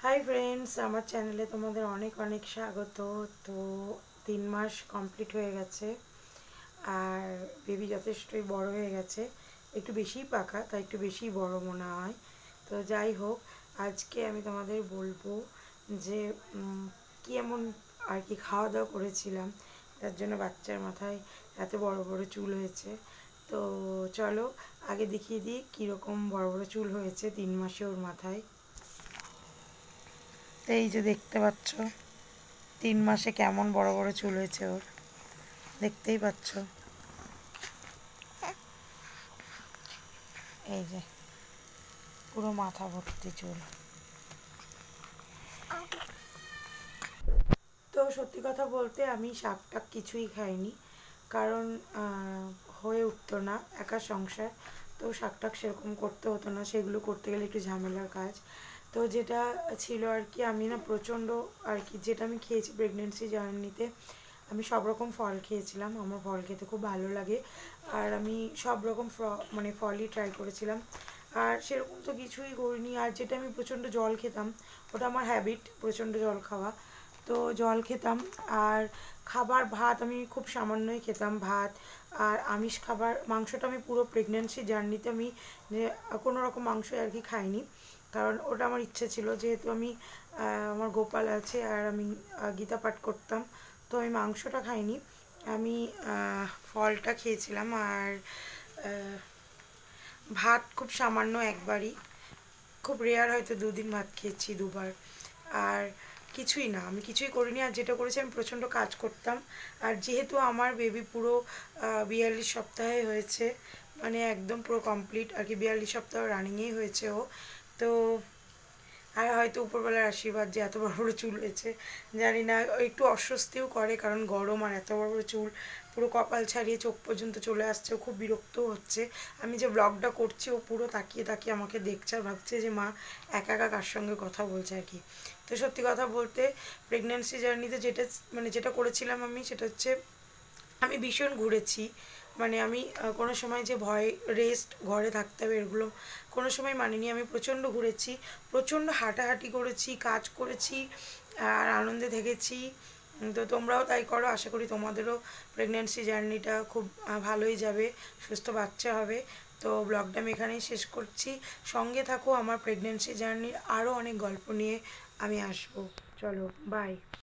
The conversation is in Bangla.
হাই ফ্রেন্ডস, আমার চ্যানেলে তোমাদের অনেক অনেক স্বাগত। তো 3 মাস কমপ্লিট হয়ে গেছে আর বেবি যথেষ্টই বড় হয়ে গেছে, একটু বেশিই পাকা, তাই একটু বেশি বড় মনে হয়। তো যাই হোক, আজকে আমি তোমাদের বলবো যে কি এমন আর কি খাওয়া দাওয়া করেছিলাম তার জন্য বাচ্চার মাথায় এত বড় বড় চুল হয়েছে। তো চলো আগে দেখিয়ে দিই কীরকম বড় বড় চুল হয়েছে 3 মাসে ওর মাথায়। তো এই যে দেখতে পাচ্ছ 3 মাসে কেমন বড় বড় চুল হয়েছে ওর, দেখতেই পাচ্ছ। এই যে পুরো মাথা ভর্তি চুল। তো সত্যি কথা বলতে আমি শাক টাক কিছুই খাইনি, কারণ হয়ে উঠতো না, একা সংসার, তো শাক টাক সেরকম করতে হতো না, সেগুলো করতে গেলে একটু ঝামেলার কাজ। তো যেটা ছিল আর কি, আমি না প্রচণ্ড আর কি, যেটা আমি খেয়েছি প্রেগনেন্সি জার্নিতে, আমি সব রকম ফল খেয়েছিলাম, আমার ফল খেতে খুব ভালো লাগে। আর আমি সব রকম মানে ফলই ট্রাই করেছিলাম, আর সেরকম তো কিছুই করিনি। আর যেটা আমি প্রচণ্ড জল খেতাম, ওটা আমার হ্যাবিট, প্রচণ্ড জল খাওয়া। তো জল খেতাম, আর খাবার ভাত আমি খুব সামান্যই খেতাম, ভাত আর আমিষ খাবার। মাংসটা আমি পুরো প্রেগনেন্সি জার্নিতে আমি যে কোনো রকম মাংস আর কি খাইনি, কারণ ওটা আমার ইচ্ছে ছিল, যেহেতু আমি আমার গোপাল আছে আর আমি গীতা পাঠ করতাম, তো আমি মাংসটা খাইনি। আমি ফলটা খেয়েছিলাম, আর ভাত খুব সামান্য একবারই, খুব রেয়ার, হয়তো 2 দিন ভাত খেয়েছি, 2বার। আর কিছুই না, আমি কিছুই করিনি। আর যেটা করেছি, আমি প্রচণ্ড কাজ করতাম। আর যেহেতু আমার বেবি পুরো 42 সপ্তাহে হয়েছে, মানে একদম পুরো কমপ্লিট আর কি, 42 সপ্তাহ রানিংয়েই হয়েছে ও। তো আর হয়তো উপরবেলার আশীর্বাদ যে এত বড় বড় চুল হয়েছে, জানি না, একটু অস্বস্তিও করে, কারণ গরম আর এত বড় বড় চুল পুরো কপাল ছাড়িয়ে চোখ পর্যন্ত চলে আসছে, ও খুব বিরক্তও হচ্ছে। আমি যে ব্লগটা করছি, ও পুরো তাকিয়ে তাকিয়ে আমাকে দেখছে আর ভাবছে যে মা একা একা কার সঙ্গে কথা বলছে আর কি। তো সত্যি কথা বলতে প্রেগনেন্সি জার্নিতে যেটা মানে যেটা করেছিলাম আমি, সেটা হচ্ছে আমি ভীষণ ঘুরেছি। মানে আমি কোনো সময় যে ভয় রেস্ট ঘরে থাকতে হবে এগুলো কোনো সময় মানিনি। আমি প্রচণ্ড ঘুরেছি, প্রচণ্ড হাঁটাহাঁটি করেছি, কাজ করেছি, আর আনন্দে থেকেছি। তো তোমরাও তাই করো, আশা করি তোমাদেরও প্রেগনেন্সি জার্নিটা খুব ভালোই যাবে, সুস্থ বাচ্চা হবে। তো ব্লগটা আমি এখানেই শেষ করছি, সঙ্গে থাকো, আমার প্রেগনেন্সি জার্নির আরও অনেক গল্প নিয়ে আমি আসবো। চলো, বাই।